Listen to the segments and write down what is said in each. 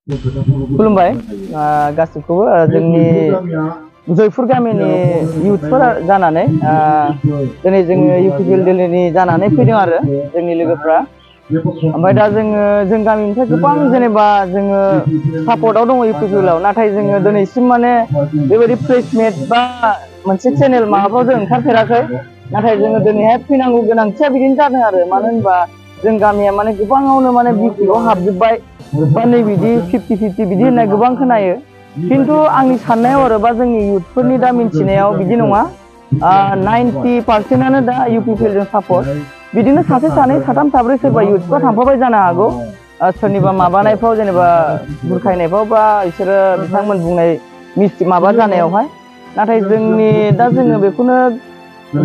खुलुमबाय गासिबखौबो जोंनि जयपुर गामिनि इउथफोरा जानानै दिनै जोङो इउपिपिएल दिल्लीनि जानानै फैदों आरो जोंनि लोगोफ्रा। ओमफ्राय दा जों गामिनिफ्राय गोबां जेनेबा जोङो सापर्टआव दङ इउपिपिएलआव, नाथाय जोङो दिनैसिम माने बेबायदि प्लेसमेन्ट बा मोनसे चेनेल माबाफ्राव जों ओंखारफेराखै। नाथाय जोङो दिनैहाय फैनांगौ गोनांथिया बिदिनो जादों आरो, मानो होनबा जों गामिया माने गोबाङावनो माने बिपिएलआव हाबजोब्बाय बा नै बिदि 50-50 बिदि होननाय गोबां खोनायो। खिन्थु आंनि साननायाव आरो बा जोंनि इउथफोरनि दा मिन्थिनायाव बिदि नङा। 90%आनो दा इउपिपिएलजों सापर्ट। बिदिनो सासे सानै साथाम साब्रै सोरबा इउथफ्रा थांफाबाय जानो हागौ सोरनिबा माबानायफ्राव, जेनेबा बुरखायनायफ्राव बा बिसोरो बिथांमोन बुंनाय माबा जानायावहाय। नाथाय दा जोङो बेखौनो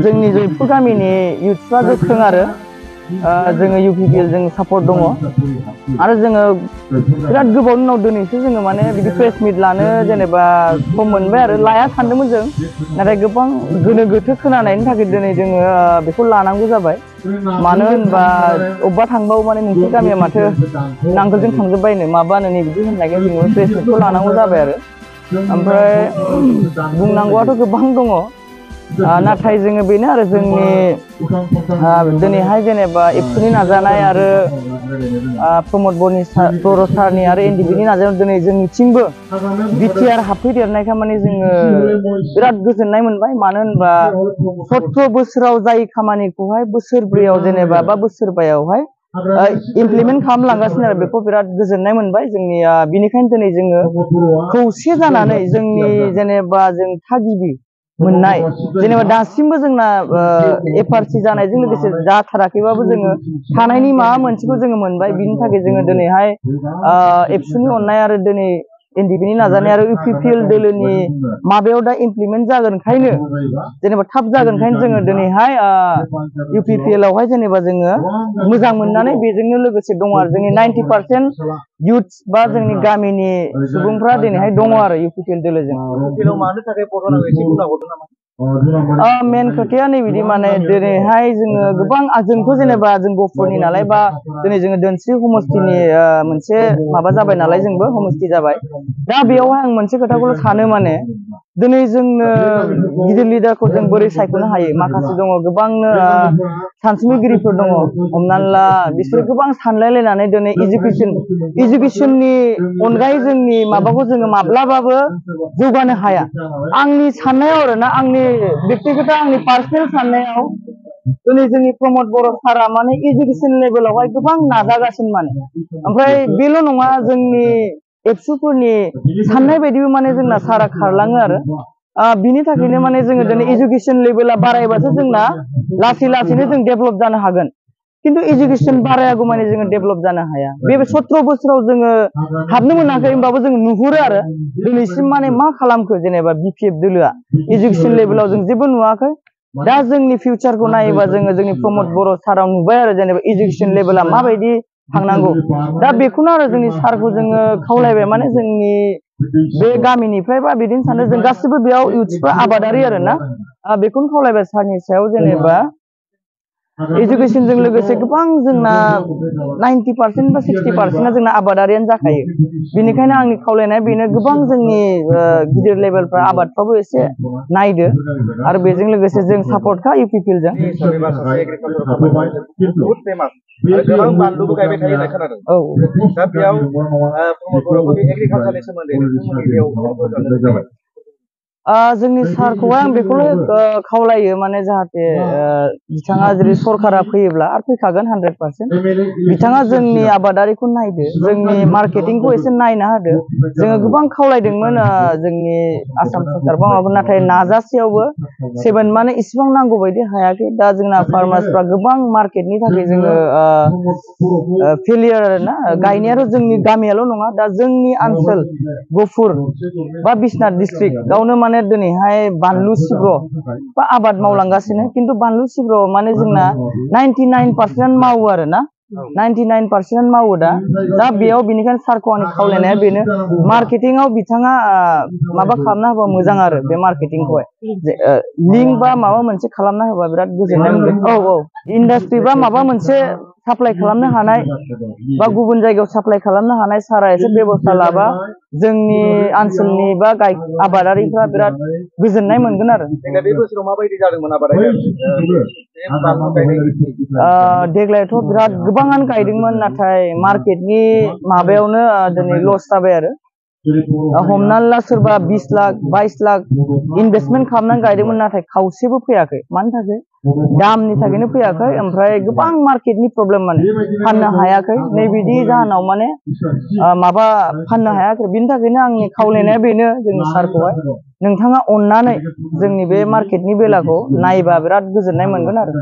जोंनि जयपुर गामिनि इउथफ्रा गोख्रों आरो जोङो इउपिपिएल जों सापर्ट दङ आरो जोङो बिराद गोबावनि उनाव दिनैसो जोङो माने बिदि प्रेस मिट लानो जेनेबा सम मोनबाय आरो। लाया सानदोंमोन जों, नाथाय गोबां गोनो गोथो खोनानायनि थाखाय दिनै जोङो बेखौ लानांगौ जाबाय। मानो होनबा अबेबा थांबाबो माने नोंसोर गामिया माथो नांगोलजों थांजोब्बायनो माबानो नै बिदि होननायखाय जोङो प्रेस मिटखौ लानांगौ जाबाय आरो। ओमफ्राय बुंनांगौआथ' गोबां दङ, नाथाय जोङो बेनो आरो जोंनि दिनैहाय जेनेबा एबसुनि नाजानाय आरो प्रमद बर' सारनि आरो एनडिबिनि नाजानायाव दिनै जोंनिथिंबो बिटिआर हाबफैदेरनायखाय माने जोङो बिराद गोजोननाय मोनबाय। मानो होनबा 17 बोसोराव जाय खामानिखौहाय बोसोरब्रैयाव जेनेबा बा बोसोरबायावहाय इमप्लिमेन्ट खालामलांगासिनो आरो, बेखौ बिराद गोजोननाय मोनबाय जोंनिया। बिनिखायनो दिनै जोङो खौसे जानानै जोंनि जेनेबा जों थागिबि मोननाय, जेनेबा दासिमबो जोंना एफआरसि जानायजों लोगोसे जाथाराखैबाबो जोङो थानायनि माबा मोनसेखौ जोङो मोनबाय। बिनि थाखाय जोङो दिनैहाय एबसुनि अननाय आरो दिनै एनडिबिनि नाजानाय आरो इउपिपिएल दोलोनि माबायाव दा इमप्लिमेन्ट जागोनखायनो, जेनेबा थाब जागोनखायनो जोङो दिनैहाय इउपिपिएलआवहाय जेनेबा जोङो मोजां मोननानै बेजोंनो लोगोसे दङ आरो। जोंनि 90% इउथ्स बा जोंनि गामिनि सुबुंफ्रा दिनैहाय दङ आरो इउपिपिएल दोलोजों। मानो थाखाय भट होनांगौ एसे बुंनो हागौमोन नामा? मेन खोथाया नैबिदि, माने दिनैहाय जोङो गोबां जोंथ' जेनेबा जों गहपुरनि नालाय, बा दिनै जोङो दोनस्रि समस्तिनि मोनसे माबा जाबाय नालाय, जोंबो समस्ति जाबाय। दा बेयावहाय आं मोनसे खोथाखौल' सानो, माने दिनै जोंनो गिदिर लिडारखौ जों बोरै सायख'नो हायो। माखासे दङ गोबांनो सानसुमैगिरिफोर दङ, हमनानै ला बिसोर गोबां सानलायलायनानै दिनै इडुकेसननि अनगायै जोंनि माबाखौ जोङो माब्लाबाबो जौगानो हाया। आंनि साननायाव आरो ना, आंनि बेक्तिगत आंनि पार्सनेल साननायाव दिनै जोंनि प्रमद बर' सारा माने इडुकेसन लेभेलावहाय गोबां नाजागासिनो माने। ओमफ्राय बेल' नङा, जोंनि एबसुफोरनि साननाय बायदिबो माने जोंना सारा खारलाङो आरो। बिनि थाखायनो माने जोङो दिनै इडुकेसन लेभेला बारायबासो जोंना लासै लासैनो जों डेभेलप जानो हागोन। खिन्थु इडुकेसन बारायागौ माने जोङो डेभेलप जानो हाया। बे 17 बोसोराव जोङो हाबनो मोनाखै होनबाबो जों नुहुरो आरो दिनैसिम माने मा खालामखो जेनेबा बिपिएफ दोलोआ इडुकेसन लेभेलाव जों जेबो नुवाखै। दा जोंनि फिउचारखौ नायोबा जोङो जोंनि प्रमद बर' साराव नुबाय आरो, जेनेबा इडुकेसन लेभेला माबायदि थांनांगौ। दा बेखौनो आरो जोंनि सारखौ जोङो खावलायबाय, माने जोंनि बे गामिनिफ्राय बा बिदिनो सानो जों गासिबो बेयाव इउथ्सफ्रा आबादारि आरो ना, बेखौनो खावलायबाय सारनि सायाव, जेनेबा इडुकेसनजों लोगोसे गोबां जोंना 90% बा 60%आ जोंना आबादारियानो जाखायो। बेनिखायनो आंनि खावलायनाया बेनो, गोबां जोंनि गिदिर लेभेलफ्रा आबादफ्रावबो एसे नायदो आरो बेजों लोगोसे जों सापर्टखा इउपिपिएलजों। बहुत फेमास आरो गोबां बानलुबो गायबाय थायो होनना खोनादों। औ, दा बेयाव प्रमद बर'खौ बे एग्रिकालचारनि सोमोन्दै नोंथांमोननि बेयाव जोंनि सारखौहाय आं बेखौल' खावलायो, माने जाहाथे बिथाङा जेरै सरकारा फैयोब्ला आरो फैखागोन 100%, बिथाङा जोंनि आबादारिखौ नायदो, जोंनि मार्केटिंखौ एसे नायना होदो। जोङो गोबां खावलायदोंमोन जोंनि आसाम सरकार बा माबा, नाथाय नाजासेयावबो 7 माने इसिबां नांगौ बायदि हायाखै। दा जोंना फार्मार्सफ्रा गोबां मार्केटनि थाखाय जोङो फेलियर आरो ना। गायनायाथ' जोंनि गामियाल' नङा, दा जोंनि ओनसोल गहपुर बा बिश्वनाथ डिस्ट्रिक्टआवनो माने दिनैहाय बानलु सिब्र' बा आबाद मावलांगासिनो। खिन्थु बानलु सिब्र' माने जोंना 99% मावो आरो ना, 99% मावो दा बेयाव। बेनिखायनो सारखौ आंनि खावलायनाया बेनो, मार्केटिंआव बिथाङा माबा खालामना होबा मोजां आरो, बे मार्केटिंखौहाय लिंक बा माबा मोनसे खालामना होबा बिराद गोजोननाय मोनगोन। औ, इन्डास्ट्रि बा माबा मोनसे साप्लाइ खालामनो हानाय बा गुबुन जायगायाव साप्लाइ खालामनो हानाय सारा एसे बेबस्था लाबा जोंनि ओनसोलनि बा आबादारिफ्रा बिराद गोजोननाय मोनगोन आरो। बे बोसोराव माबायदि जादोंमोन आबादा? देग्लायथ' बिराद गोबाङानो गायदोंमोन, नाथाय मार्केटनि माबायावनो दिनै लस जाबाय आरो। हमना ला सोरबा 20 लाख 22 लाख इनभेस्टमेन्ट खालामनानै गायदोंमोन, नाथाय खावसेबो फैयाखै। मानि थाखाय? दामनि थाखायनो फैयाखै, ओमफ्राय गोबां मार्केटनि प्रब्लेम, माने फाननो हायाखै। नैबिदि जाहोनाव माने माबा फाननो हायाखै। बिनि थाखायनो आंनि खावलायनाया बेनो जोंनि सारखौहाय, नोंथाङा अननानै जोंनि बे मार्केटनि बेलाखौ नायबा बिराद गोजोननाय मोनगोन आरो।